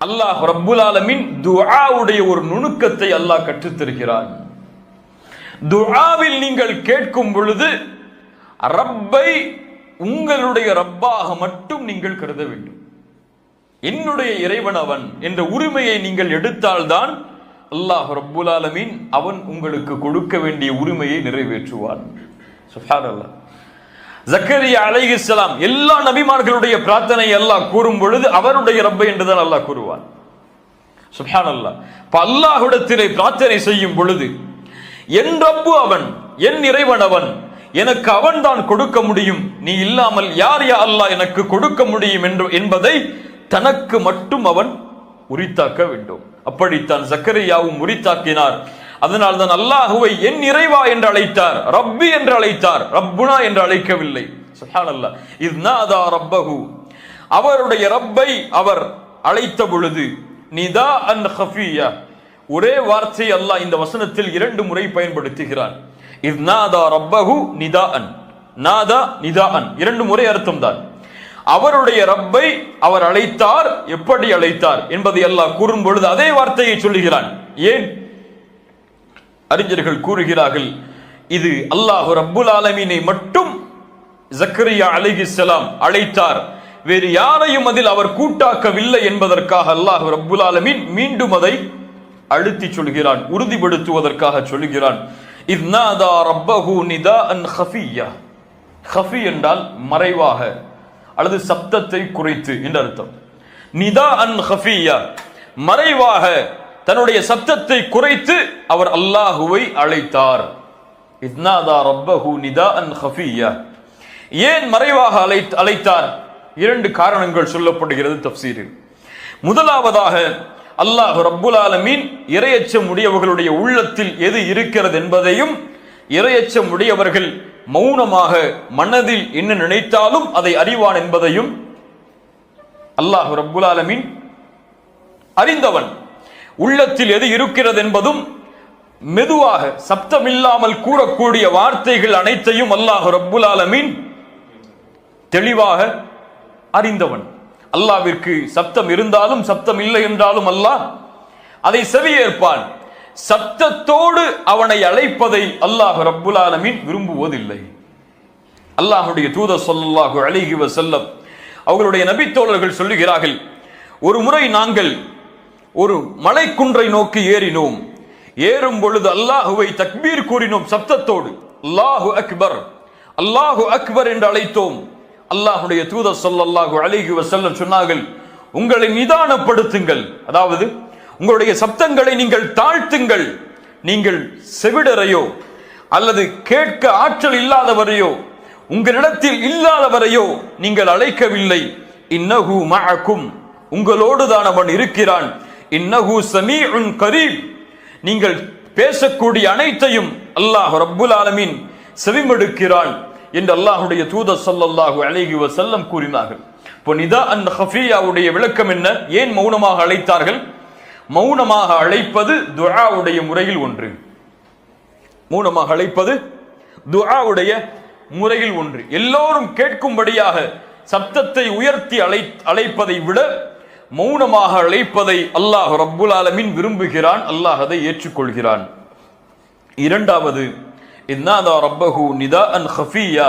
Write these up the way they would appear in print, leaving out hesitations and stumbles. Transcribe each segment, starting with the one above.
அல்லாஹ் ரப்புல் ஆலமீன் துஆவுடைய ஒரு நுணுக்கத்தை அல்லாஹ் கற்றுத்தருகிறான். துஆவில் நீங்கள் கேட்கும் பொழுது ரப்பை உங்களுடைய ரப்பாக மட்டும் நீங்கள் கருத வேண்டும். என்னுடைய இறைவன் அவன் என்ற உரிமையை நீங்கள் எடுத்தால்தான் அல்லாஹ் ரப்புல் ஆலமீன் அவன் உங்களுக்கு கொடுக்க வேண்டிய உரிமையை நிறைவேற்றுவான். சுப்ஹானல்லாஹ். ஜக்கரியா அலைஹிஸ்ஸலாம் எல்லா நபிமார்களுடைய பிரார்த்தனை அல்லாஹ் கூறும் பொழுது அவருடைய ரப்பை என்றுதான் அல்லாஹ் கூறுவான். சுப்ஹானல்லாஹ். அல்லாஹ்விடத்திலே பிரார்த்தனை செய்யும் பொழுது என் ரப்பு அவன், என் இறைவன் அவன், எனக்கு அவன் தான் கொடுக்க முடியும், நீ இல்லாமல் யார் யா அல்லாஹ் எனக்கு கொடுக்க முடியும் என்பதை தனக்கு மட்டும் அவன் உரித்தாக்க வேண்டும். அப்படித்தான் ஜக்கரியாவும் உரித்தாக்கினார். அதனால் தான் அல்லாஹுவை என் இறைவா என்று அழைத்தார், ரப்பி என்று அழைத்தார், ரப்புனா என்று அழைக்கவில்லை. சுப்ஹானல்லாஹ். இத் நாதா ரப்பஹு, அவருடைய ரப்பை அவர் அழைத்த பொழுது நிதாஅன் கஃபியா, ஒரே வார்த்தை அல்லாஹ் இந்த வசனத்தில் 2 முறை பயன்படுத்துகிறான். இத் நாதா ரப்பஹு நிதாஅன், நாதா நிதாஅன் 2 முறை அர்த்தம் தான். அவருடைய ரப்பை அவர் அழைத்தார், எப்படி அழைத்தார் என்பதை அல்லாஹ் கூறும் பொழுது அதே வார்த்தையை சொல்லுகிறான். ஏன்? அறிஞர்கள் கூறுகிறார்கள், இது அல்லாஹ் ரப்புல் ஆலமீனை மட்டும் ஜக்கரியா அலைஹிஸ்ஸலாம் அழைத்தார், வேறு யாரையும் அதில் அவர் கூட்டாக்கவில்லை என்பதற்காக அல்லாஹ் ரப்புல் ஆலமீன் மீண்டும் அதை அழுத்தி சொல்கிறான், உறுதிப்படுத்துவதற்காக சொல்கிறான். இத் நாதா ரப்பஹு நிதாஅன் கஃபியா. கஃபி என்றால் மறைவாக அல்லது சப்தத்தை குறைத்து என்ற அர்த்தம். நிதாஅன் கஃபியா, மறைவாக தன்னுடைய சப்தத்தை குறைத்து அவர் அல்லாஹுவை அழைத்தார். இத் நாதா ரப்பஹு நிதாஅன் கஃபியா. ஏன் மறைவாக அழைத்தார்? 2 காரணங்கள் சொல்லப்படுகிறது தஃப்சீரில். முதலாவதாக அல்லாஹ் ரப்புல் ஆலமீன் இறையச்சம் உடையவர்களுடைய உள்ளத்தில் எது இருக்கிறது என்பதையும், இறையச்சம் உடையவர்கள் மௌனமாக மனதில் என்ன நினைத்தாலும் அதை அறிவான் என்பதையும் அல்லாஹ் ரப்புல் ஆலமீன் அறிந்தவன். உள்ளத்தில் எது இருக்கிறது என்பதும் மெதுவாக சப்தமில்லாமல் கூறக்கூடிய வார்த்தைகள் அனைத்தையும் அல்லாஹ் ரப்புல் ஆலமீன் தெளிவாக அறிந்தவன். அல்லாஹ்விற்கு சப்தம் இருந்தாலும் சப்தம் இல்லை என்றாலும் அல்லாஹ் அதை செவியேற்பான். சப்தத்தோடு அவனை அழைப்பதை அல்லாஹ் ரப்புல் ஆலமீன் விரும்புவதில்லை. அல்லாஹ்வுடைய தூதர் ஸல்லல்லாஹு அலைஹி வஸல்லம் அவர்களுடைய நபித்தோழர்கள் சொல்லுகிறார்கள், ஒரு முறை நாங்கள் ஒரு மலைக்குன்றை நோக்கி ஏறினோம். ஏறும் பொழுது அல்லாஹுவை தக்பீர் கூறினோம் சப்தத்தோடு. அல்லாஹு அக்பர், அல்லாஹு அக்பர் என்று அழைத்தோம். அல்லாஹ்வுடைய தூதர் ஸல்லல்லாஹு அலைஹி வஸல்லம் சொன்னார்கள், உங்களை நிதானப்படுத்துங்கள், அதாவது உங்களுடைய சப்தங்களை நீங்கள் தாழ்த்துங்கள். நீங்கள் செவிடரையோ அல்லது கேட்க ஆற்றல் இல்லாதவரையோ உங்களிடத்தில் இல்லாதவரையோ நீங்கள் அழைக்கவில்லை. இன்னஹு மஅக்கும், உங்களோடு தான் அவன் இருக்கிறான். இன்னஹு ஸமீஉன் கரீப், நீங்கள் பேசக்கூடிய அனைத்தையும் அல்லாஹ் ரப்புல் ஆலமீன் செவிமடுக்கிறான் என்று அல்லாஹ்வுடைய தூதர் ஸல்லல்லாஹு அலைஹி வஸல்லம் கூறினார்கள். இப்போ நிதாஅன் கஃபியாவுடைய விளக்கம் என்ன? ஏன் மௌனமாக அழைத்தார்கள்? மௌனமாக அழைப்பது துஆவுடைய முறையில் ஒன்று. மௌனமாக அழைப்பது துஆவுடைய முறையில் ஒன்று. எல்லோரும் கேட்கும்படியாக சப்தத்தை உயர்த்தி அழைப்பதை விட மௌனமாக அழைப்பதை அல்லாஹ் ரப்புல் ஆலமீன் விரும்புகிறான், அல்லாஹ் அதை ஏற்றுக்கொள்கிறான். இரண்டாவது, இன்னாதா ரப்பஹு நிதாஅன் கஃபியா.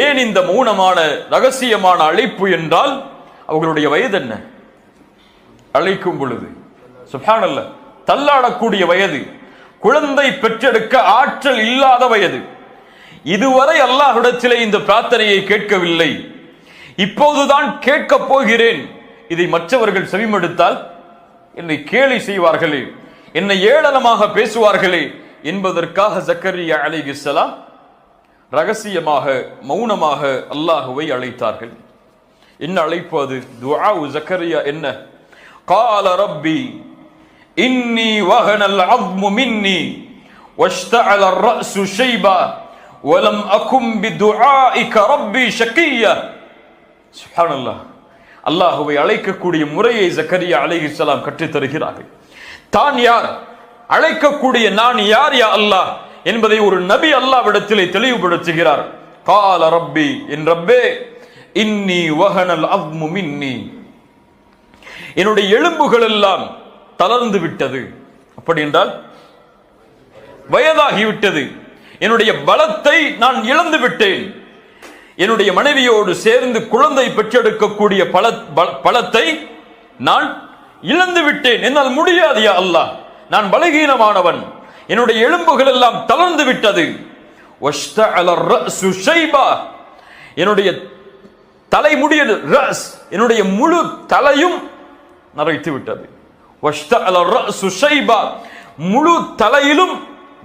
ஏன் இந்த மௌனமான ரகசியமான அழைப்பு என்றால், அவர்களுடைய வயது என்ன? அழைக்கும் பொழுது சுப்ஹானல்லாஹ், தள்ளாடக்கூடிய வயது, குழந்தை பெற்றெடுக்க ஆற்றல் இல்லாத வயது. இதுவரை அல்லாஹ்விடத்திலே இந்த பிரார்த்தனையை கேட்கவில்லை, இப்போதுதான் கேட்கப் போகிறேன். இதை மற்றவர்கள் செவிமடுத்தால் என்னை கேலி செய்வார்களே, என்னை ஏளனமாக பேசுவார்களே என்பதற்காக ஜக்கரியா அலைஹிஸ்ஸலாம் ரகசியமாக மௌனமாக அல்லாஹுவை அழைத்தார்கள். என்ன அழைப்பு அது? துஆ ஜக்கரியா என்ன? قال ربي إني وهن العظم مني واشتعل الرأس شيبا ولم أكن بدعائك ربي شقيا. سبحان الله. அல்லாஹுவை அழைக்கக்கூடிய முறையை ஜக்கரியா அலைஹிஸ்ஸலாம் கற்றுத் தருகிறார்கள். தான் யார், அழைக்கக்கூடிய நான் யார் யா அல்லாஹ் என்பதை ஒரு நபி அல்லாஹ்விடத்திலே தெளிவுபடுத்துகிறார். قال ربي, என் ரப்பே, இன்னி வஹனல் அஸ்மு மின்னி, என்னுடைய எலும்புகள் எல்லாம் தளர்ந்து விட்டது. அப்படி என்றால் வயதாகிவிட்டது, என்னுடைய பலத்தை நான் இழந்து விட்டேன். என்னுடைய மனைவியோடு சேர்ந்து குழந்தை பெற்றெடுக்கக்கூடிய பலத்தை நான் இழந்து விட்டேன். என்னால் முடியாது யா அல்லாஹ், நான் பலகீனமானவன், என்னுடைய எலும்புகள் எல்லாம் தளர்ந்து விட்டது. என்னுடைய தலைமுடிய என்னுடைய முழு தலையும் நரைத்து விட்டது. முழு தலையிலும்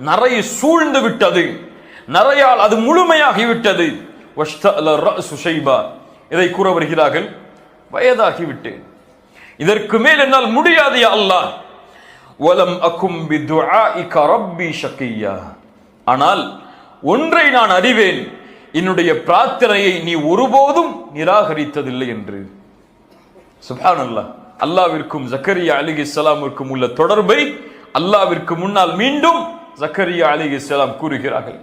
நரை சூழ்ந்து விட்டது, நரையால் அது முழுமையாகிவிட்டது. இதை கூற வருகிறார்கள், வயதாகிவிட்டேன், இதற்கு மேல் என்னால் முடியாது யா அல்லாஹ். வலம் அகும் பிதுஆஇக ரப்பி ஷகியா. ஆனால் ஒன்றை நான் அறிவேன், என்னுடைய பிரார்த்தனையை நீ ஒருபோதும் நிராகரித்ததில்லை என்று. சுப்ஹானல்லாஹ். அல்லாஹ்விற்கும் ஜக்கரியா அலைஹிஸ்ஸலாமுக்கும் உள்ள தொடர்பை அல்லாஹ்விற்கு முன்னால் மீண்டும் ஜக்கரியா அலைஹிஸ்ஸலாம் கூறுகிறார்கள்.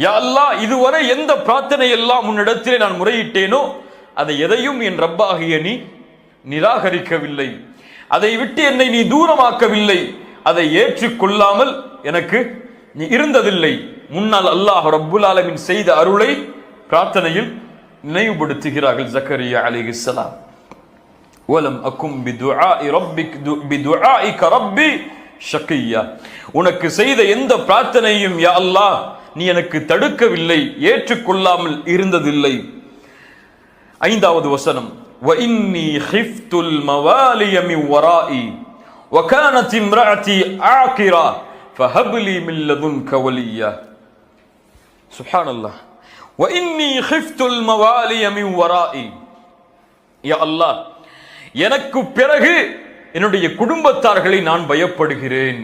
யா அல்லாஹ், இதுவரை எந்த பிரார்த்தனை எல்லாம் உன்னிடத்திலே நான் முறையிட்டேனோ அதை எதையும் என் ரப்பாகிய நீ நிராகரிக்கவில்லை, அதை விட்டு என்னை நீ தூரமாக்கவில்லை, அதை ஏற்றுக்கொள்ளாமல் எனக்கு நீ இருந்ததில்லை. முன்னால் அல்லாஹ் ரப்புல் ஆலமீன் செய்த அருளை பிரார்த்தனையில் நினைவுபடுத்துகிறார்கள் ஜக்கரியா அலைஹிஸ்ஸலாம். வலம் அகும் பிதுஆஇக ரப்பி ஷகியா. உனக்கு செய்த எந்த பிரார்த்தனையும் யா அல்லாஹ் நீ எனக்கு தடுக்கவில்லை, ஏற்றுக்கொள்ளாமல் இருந்ததில்லை. 5வது வசனம், وَإِنِّي خِفْتُ الْمَوَالِيَ مِنْ وَرَائِي وَكَانَتِ امْرَأَتِي عَاقِرًا فَهَبْ لِي مِنْ لَدُنْكَ وَلِيًّا. சுப்ஹானல்லாஹ். وَإِنِّي خِفْتُ الْمَوَالِيَ مِنْ وَرَائِي. யா அல்லாஹ், எனக்கு பிறகு என்னுடைய குடும்பத்தார்களை நான் பயப்படுகிறேன்,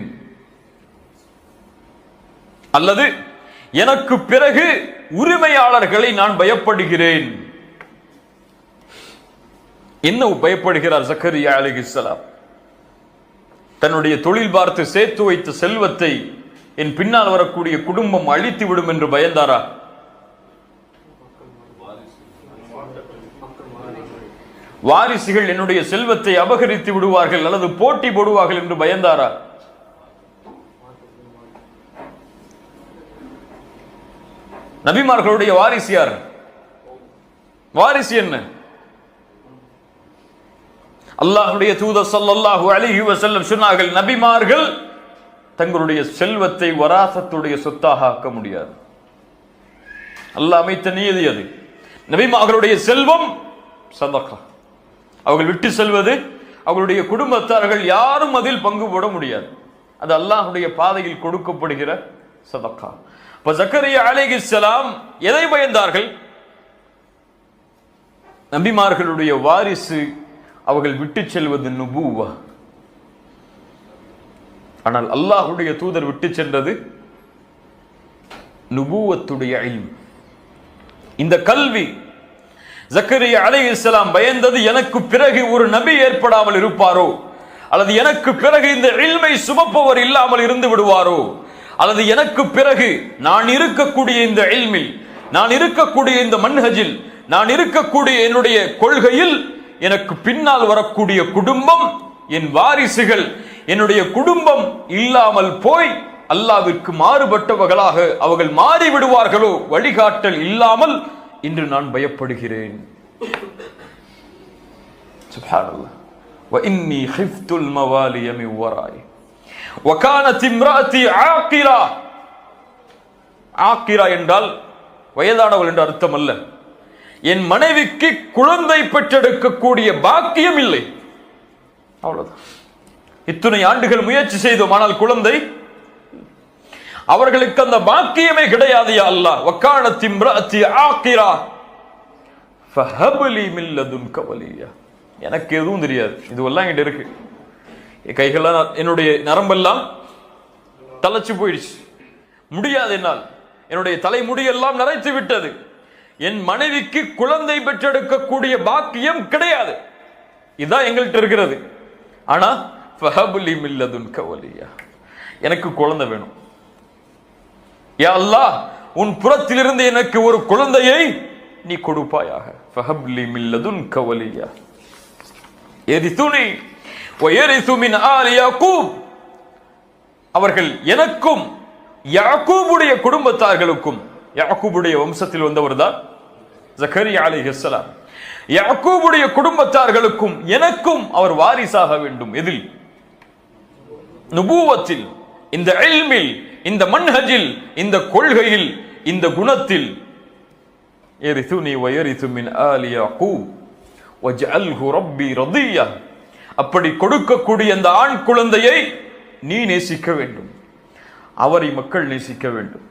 அல்லது எனக்கு பிறகு உரிமையாளர்களை நான் பயப்படுகிறேன். என்ன பயப்படுகிறார் ஜக்கரியா அலைஹிஸ்ஸலாம்? தன்னுடைய தொழில் பார்த்து சேர்த்து வைத்த செல்வத்தை என் பின்னால் வரக்கூடிய குடும்பம் அழித்து விடும் என்று பயந்தாரா? வாரிசுகள் என்னுடைய செல்வத்தை அபகரித்து விடுவார்கள் அல்லது போட்டி போடுவார்கள் என்று பயந்தாரா? நபிமார்களுடைய வாரிசு யார்? வாரிசு என்ன? அல்லாஹ்வுடைய தூதர் ஸல்லல்லாஹு அலைஹி வஸல்லம் சொன்னார்கள், நபிமார்கள் தங்களுடைய செல்வத்தை வராசத்துடைய சொத்தாக ஆக்க முடியாது. அல்லாஹ் அமைத்த நியதி அது. நபிமார்களுடைய செல்வம் சதகா, அவர்கள் விட்டு செல்வது, அவர்களுடைய குடும்பத்தார்கள் யாரும் அதில் பங்கு போட முடியாது. அது அல்லாஹ்வுடைய பாதையில் கொடுக்கப்படுகிற சதகா. இப்ப ஜக்கரியா அலைஹிஸ்ஸலாம் எதை பயந்தார்கள்? நபிமார்களுடைய வாரிசு அவர்கள் விட்டு செல்வது நுபுவா. ஆனால் அல்லாஹ்வுடைய தூதர் விட்டு சென்றது நுபுவத்துடைய இல்ம், இந்த கல்வி. ஜக்கரியா அலைஹிஸ்ஸலாம் பயந்தது, எனக்கு பிறகு ஒரு நபி ஏற்படாமல் இருப்பாரோ, அல்லது எனக்கு பிறகு இந்த இல்மை சுமப்பவர் இல்லாமல் இருந்து விடுவாரோ, அல்லது எனக்கு பிறகு நான் இருக்கக்கூடிய இந்த இல்மில், நான் இருக்கக்கூடிய இந்த மன்ஹஜில், நான் இருக்கக்கூடிய என்னுடைய கொள்கையில் எனக்கு பின்னால் வரக்கூடிய குடும்பம், என் வாரிசுகள், என்னுடைய குடும்பம் இல்லாமல் போய் அல்லாஹ்விற்கு மாறுபட்டவர்களாக அவர்கள் மாறிவிடுவார்களோ, வழிகாட்டல் இல்லாமல் இன்று நான் பயப்படுகிறேன். சுப்ஹானல்லாஹ். وإني خفت الموالي من ورائي وكانت امرأتي عاقرة. ஆக்கிரா என்றால் வயதானவள் என்று அர்த்தம் அல்ல. என் மனைவிக்கு குழந்தை பெற்றெடுக்கக்கூடிய பாக்கியம் இல்லை, அவ்வளவுதான். இத்தனை ஆண்டுகள் முயற்சி செய்தோம், ஆனால் குழந்தை அவர்களுக்கு அந்த பாக்கியமே கிடையாது. யா அல்லாஹ், வகானத் இம்ராஅத்தி ஆகிரா ஃபஹப் லீ மின் லதுன்க வலியா. எனக்கு எதுவும் தெரியாது, இதுவெல்லாம் என்கிட்ட இருக்கு, என் கைகள்லாம், என்னுடைய நரம்பெல்லாம் தளச்சு போயிடுச்சு, முடியாது என்னால், என்னுடைய தலைமுடியெல்லாம் நரைத்து விட்டது, என் மனைவிக்கு குழந்தை பெற்றெடுக்கக்கூடிய பாக்கியம் கிடையாது, இதுதான் எங்கள்கிட்ட இருக்கிறது. ஆனா ஃபஹப் லீ மின் லதுன்க வலியா, எனக்கு குழந்தை வேணும். யா அல்லாஹ், உன் புறத்திலிருந்து எனக்கு ஒரு குழந்தையை நீ கொடுப்பாயாக. ஃபஹப் லீ மின் லதுன்க வலியா. யரிசுனி வ யரிசு மின் ஆலி யாக்கூப், அவர்கள் எனக்கும் யாக்கூபுடைய குடும்பத்தார்களுக்கும், யாக்கூபுடைய வம்சத்தில் வந்தவர்தான் ஜக்கரியா அலைஹிஸ்ஸலாம், யாக்கூபுடைய குடும்பத்தார்களுக்கும் எனக்கும் அவர் வாரிசாக வேண்டும். எதில்? நுபுவத்தில், இந்த இல்மில், இந்த மன்ஹஜில், இந்த கொள்கையில், இந்த குணத்தில். யரிசுனி வ யரிசு மின் ஆலி யாக்கூப் வஜ்அல்ஹு ரப்பி ரதியா, அப்படி கொடுக்கக்கூடிய அந்த ஆண் குழந்தையை நீ நேசிக்க வேண்டும், அவரை மக்கள் நேசிக்க வேண்டும்,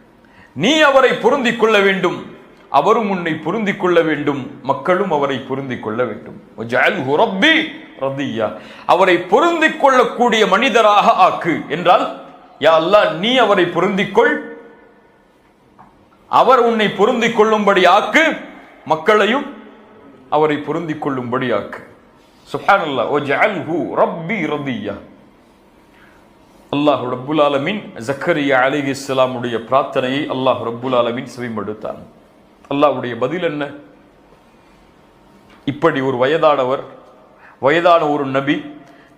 நீ அவரை பொருந்திக் கொள்ள வேண்டும், அவரும் உன்னை பொருந்திக் கொள்ள வேண்டும், மக்களும் அவரை பொருந்திக் கொள்ள வேண்டும். வஜ்அல்ஹு ரப்பி ரதியா, அவரை பொருந்திக் கொள்ளக்கூடிய மனிதராக ஆக்கு என்றால், யா அல்லாஹ் நீ அவரை பொருந்திக் கொள், அவர் உன்னை பொருந்திக் கொள்ளும்படி ஆக்கு, மக்களையும் அவரை பொருந்திக் கொள்ளும்படி ஆக்கு. சுப்ஹானல்லாஹ். வஜ்அல்ஹு ரப்பி ரதியா. அல்லாஹ் ரப்புல் ஆலமீன் ஜக்கரியா அலைஹிஸ்ஸலாம் உடைய பிரார்த்தனையை அல்லாஹ் ரப்புல் ஆலமீன் செவிமடுத்தான். அல்லாஹ்வுடைய பதில் என்ன? இப்படி ஒரு வயதான ஒரு நபி,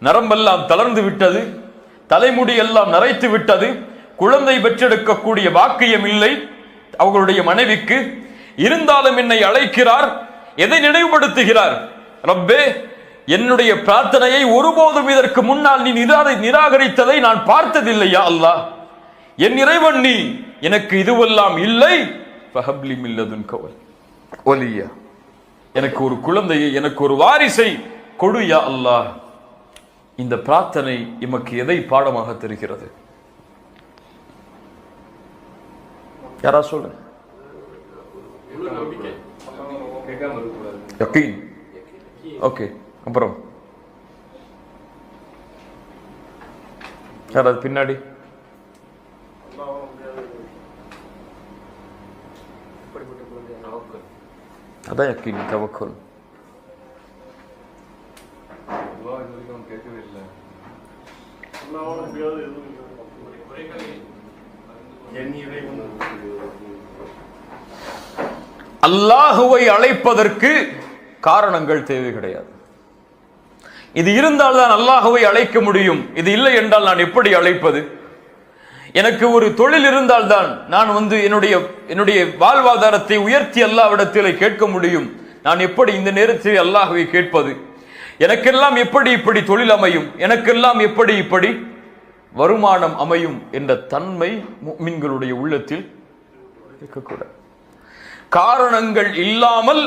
நரம்பெல்லாம் தளர்ந்து விட்டது, தலைமுடி எல்லாம் நரைத்து விட்டது, குழந்தை பெற்றெடுக்கக்கூடிய பாக்கியம் இல்லை அவர்களுடைய மனைவிக்கு, இருந்தாலும் என்னை அழைக்கிறார். எதை நினைவுபடுத்துகிறார்? ரப்பே, என்னுடைய பிரார்த்தனையை ஒருபோதும் இதற்கு முன்னால் நீ நிராகரித்ததை நான் பார்த்ததில்லையா அல்லாஹ், என் இறைவன் நீ, எனக்கு இதுவெல்லாம் இல்லை, ஃபஹப்லி மின் லதுன்க வலியா, எனக்கு ஒரு குழந்தையை, எனக்கு ஒரு வாரிசை கொடு யா அல்லாஹ். இந்த பிரார்த்தனை எமக்கு எதை பாடமாக தெரிகிறது? யாரா சொல்லு. யகீன். ஓகே, அப்புறம் யாராவது பின்னாடி? அதான் யகீன், தவக்குல். அல்லாஹுவை அழைப்பதற்கு காரணங்கள் தேவை கிடையாது. இது இருந்தால் தான் அல்லாஹுவை அழைக்க முடியும். இது இல்லை என்றால் நான் எப்படி அழைப்பது? எனக்கு ஒரு தொழில் இருந்தால் தான் நான் என்னுடைய வாழ்வாதாரத்தை உயர்த்தி அல்லாஹ்விடத்தில் கேட்க முடியும். நான் எப்படி இந்த நேரத்தில் அல்லாஹுவை கேட்பது? எனக்கெல்லாம் எப்படி இப்படி தொழில் அமையும்? எனக்கெல்லாம் எப்படி இப்படி வருமானம் அமையும் என்ற தன்மை முஃமின்களுடைய உள்ளத்தில் இருக்கக்கூடாது. காரணங்கள் இல்லாமல்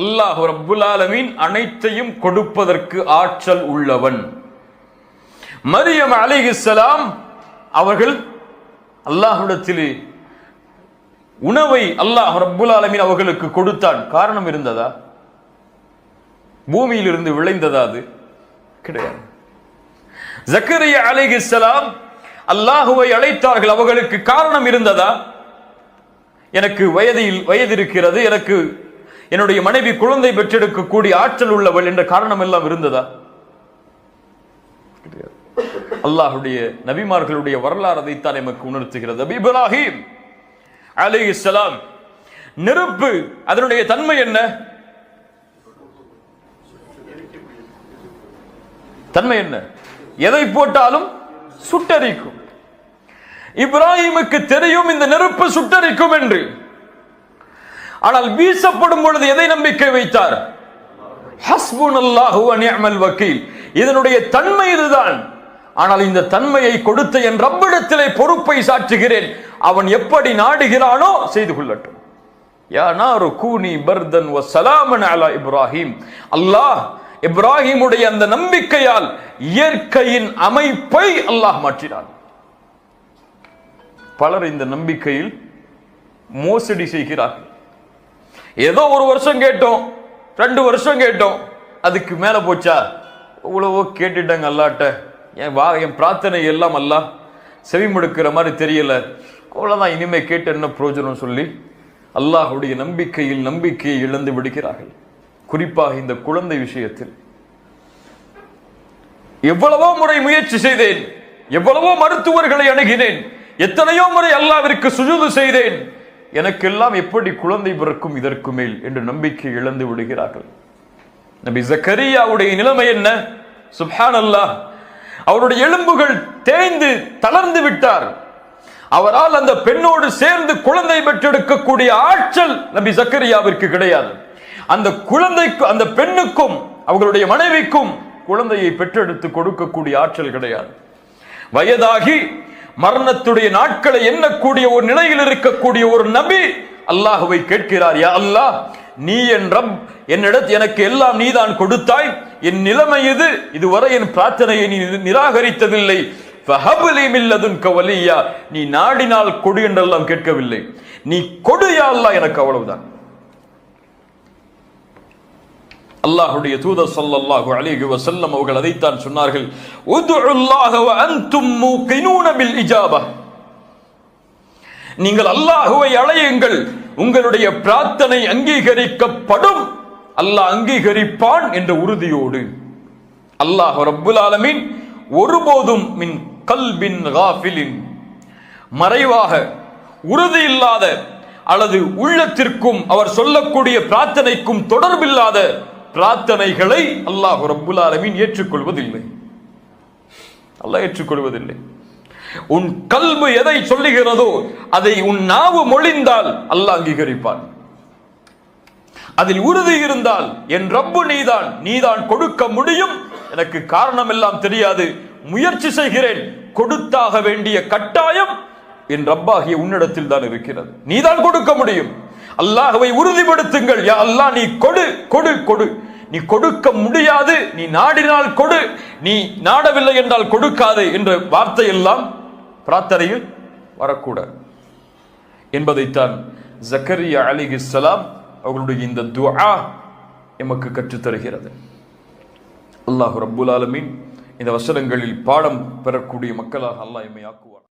அல்லாஹ் ரப்புல் ஆலமீன் அனைத்தையும் கொடுப்பதற்கு ஆற்றல் உள்ளவன். மரியம் அலைஹிஸ்ஸலாம் அவர்கள் அல்லாஹ்விடத்திலே உணவை அல்லாஹ் ரப்புல் ஆலமீன் அவர்களுக்கு கொடுத்தான். காரணம் இருந்ததா? பூமியில் இருந்து விளைந்ததா? அது கிடையாது. ஜக்கரியா அலைஹிஸ்ஸலாம் அல்லாஹுவை அழைத்தார்கள். அவர்களுக்கு காரணம் இருந்ததா? எனக்கு வயது இருக்கிறது, எனக்கு என்னுடைய மனைவி குழந்தை பெற்றெடுக்கக்கூடிய ஆற்றல் உள்ளவள் என்ற காரணம் எல்லாம் இருந்ததா? அல்லாஹுடைய நபிமார்களுடைய வரலாறு அதைத்தான் நமக்கு உணர்த்துகிறது. இப்ராஹிம் அலைஹிஸ்ஸலாம், நெருப்பு அதனுடைய தன்மை என்ன? தன்மை என்ன? எதை போட்டாலும் சுட்டரிக்கும். இப்ராஹிமுக்கு தெரியும் இந்த நெருப்பு சுட்டரிக்கும் என்று. ஆனால் வீசப்படும் பொழுது எதை நம்பிக்கை வைத்தார்? ஹஸ்புனல்லாஹு வ நிஅமல் வக்கீல். இதனுடைய தன்மை இதுதான். ஆனால் இந்த தன்மையை கொடுத்த என் ரப்பிடத்திலே பொறுப்பை சாற்றுகிறேன். அவன் எப்படி நாடுகிறானோ செய்து கொள்ளட்டும். யா நாரு கூனி பர்தன் வ ஸலாமன் அலா இப்ராஹிம். அல்லாஹ் இப்ராஹிமுடைய அந்த நம்பிக்கையால் இயற்கையின் அமைப்பை அல்லாஹ் மாற்றினான். பலர் இந்த நம்பிக்கையில் மோசடி செய்கிறார்கள். ஏதோ ஒரு வருஷம் கேட்டோம், 2 வருஷம் கேட்டோம், அதுக்கு மேல போச்சா? இவ்வளவோ கேட்டுட்டாங்க அல்லாட்ட, என் பிரார்த்தனை எல்லாம் அல்லாஹ் செவிமடுக்கிற மாதிரி தெரியல, அவ்வளவுதான், இனிமே கேட்டு என்ன பிரயோஜனம் சொல்லி அல்லாஹுடைய நம்பிக்கையை இழந்து விடுகிறார்கள். குறிப்பாக இந்த குழந்தை விஷயத்தில் எவ்வளவோ முறை முயற்சி செய்தேன், எவ்வளவோ மருத்துவர்களை அணுகினேன், எத்தனையோ முறை அல்லாஹ்விற்கு சுஜூது செய்தேன், எனக்கெல்லாம் எப்படி குழந்தை பிறக்கும் இதற்கு மேல் என்று நம்பிக்கை இழந்து விடுகிறார்கள். நபி ஜக்கரியாவுடைய நிலைமை என்ன? சுப்ஹானல்லாஹ், அவருடைய எலும்புகள் தேய்ந்து தளர்ந்து விட்டார். அவரால் அந்த பெண்ணோடு சேர்ந்து குழந்தை பெற்றெடுக்கக்கூடிய ஆற்றல் நபி ஜக்கரியாவிற்கு கிடையாது. அந்த குழந்தைக்கு, அந்த பெண்ணுக்கும் அவர்களுடைய மனைவிக்கும் குழந்தையை பெற்றெடுத்து கொடுக்கக்கூடிய ஆற்றல் கிடையாது. வயதாகி மரணத்துடைய நாட்களை எண்ணக்கூடிய ஒரு நிலையில் இருக்கக்கூடிய ஒரு நபி அல்லாஹுவை கேட்கிறார், யா அல்லாஹ், நீ என் ரப், என்னிடத்து எனக்கு எல்லாம் நீதான் கொடுத்தாய், என் நிலைமை இதுவரை என் பிரார்த்தனையை நீ நிராகரித்ததில்லை, ஃபஹப்லி மின் லதுன்க வலியா, நீ நாடினால் கொடு என்றெல்லாம் கேட்கவில்லை, நீ கொடு யா அல்லாஹ், எனக்கு அவ்வளவுதான். அல்லாஹ்வுடைய தூதர் ஸல்லல்லாஹு அலைஹி வஸல்லம் அவர்கள் அதைத்தான் சொன்னார்கள், உதுல்லாஹ வ அன்தும் மூகினூன பில் இஜாபா, நீங்கள் அல்லாஹ்வை அழையுங்கள், உங்களுடைய பிரார்த்தனை அங்கீகரிக்கப்படும், அல்லாஹ் அங்கீகரிப்பான் என்ற உறுதியோடு. அல்லாஹ் ரப்புல் ஆலமீன் ஒருபோதும் மின் கல்பின் காஃபிலின், மறைவாக உறுதி இல்லாத அல்லது உள்ளத்திற்கும் அவர் சொல்லக்கூடிய பிரார்த்தனைக்கும் தொடர்பில்லாத பிரார்த்தனைகளை அல்லாஹ் ரப்புல் ஆலமீன் ஏற்றுக்கொள்வதில்லை. அல்லாஹ் ஏற்றுக்கொள்வதில்லை. உன் கல்பு எதை சொல்லுகிறதோ அதை உன் நாவு மொழிந்தால் அல்லாஹ் அங்கீகரிப்பான். அதில் உறுதி இருந்தால், என் ரப்பு நீதான், நீதான் கொடுக்க முடியும், எனக்கு காரணம் எல்லாம் தெரியாது, முயற்சி செய்கிறேன், கொடுத்தாக வேண்டிய கட்டாயம் என் ரப்பாகிய உன்னிடத்தில் தான் இருக்கிறது, நீதான் கொடுக்க முடியும். அல்லாஹ்வை உறுதிப்படுத்துங்கள், யா அல்லாஹ் நீ கொடு கொடு கொடு, நீ கொடுக்க முடியாது, நீ நாடினால் கொடு, நீ நாடவில்லை என்றால் கொடுக்காதே என்ற வார்த்தை எல்லாம் பிரார்த்தனையில் வரக்கூடாது என்பதைத்தான் ஜக்கரியா அலைஹிஸ்ஸலாம் அவர்களுடைய இந்த துஆ எமக்கு கற்றுத் தருகிறது. அல்லாஹ் ரப்புல் ஆலமீன் இந்த வசனங்களில் பாடம் பெறக்கூடிய மக்களாக அல்லாஹ் எம்மை ஆக்குவார்.